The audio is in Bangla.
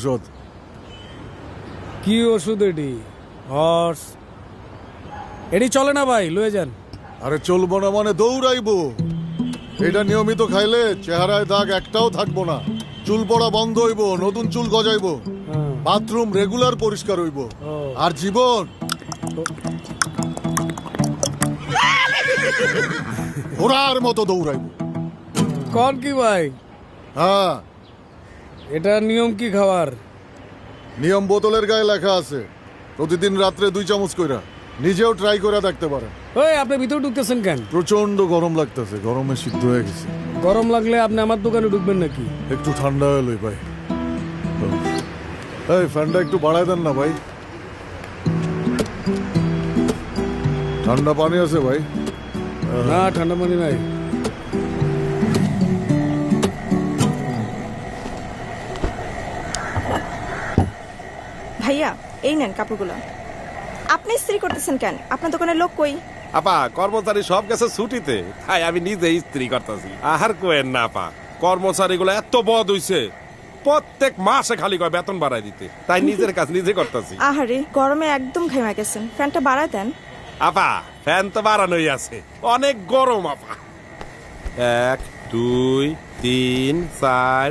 ঔষধ। কি ওষুধ এটি? হর্স এটি চলে না ভাই, লয়ে যান। আরে চলবো না মানে দৌড়াইবো। এটা নিয়মিত খাইলে চেহারায় দাগ একটাও থাকবো না, চুল পড়া বন্ধ হইব, নতুন চুল গজাইবো, বাথরুম রেগুলার পরিষ্কার হইব, আর জীবন ঘোড়ার মতো দৌড়াইবো। কন কি ভাই? হ্যাঁ, এটা নিয়ম কি খাওয়ার? নিয়ম বোতলের গায়ে লেখা আছে, প্রতিদিন রাত্রে 2 চামচ কইরা। নিজেও ট্রাই করে দেখতে পারেন। ওই আপনি ভিতরে ঢুকতেছেন কেন? প্রচন্ড গরম লাগতেছে, গরমে সিদ্ধ হয়ে গেছে। গরম লাগলে আপনি আমার দোকানে ঢুকবেন নাকি? একটু ঠান্ডা হলোই ভাই। এই ফ্যানটা একটু বাড়ায় দেন না ভাই। ঠান্ডা পানি আছে ভাই? না, ঠান্ডা পানি নাই। ভাইয়া এই নেন কাপড়গুলো। আপনি ইস্ত্রি করতেছেন কেন? আপনার দোকানের লোক কই? আপা কর্মচারী সব গেছে ছুটিতে, তাই আমি নিজে ইস্ত্রি করতেছি। আহার কোয়েন না আপা, কর্মচারী গুলো এত বদ হইছে, প্রত্যেক মাসে খালি কয় বেতন বাড়াই দিতে, তাই নিজের কাজ নিজে করতেছি। আহারে গরমে একদম ঘেমে গেছেন, ফ্যানটা বাড়ায় দেন। আপা ফ্যান তো বাড়ানোই আছে, অনেক গরম আপা। 1 2 3 4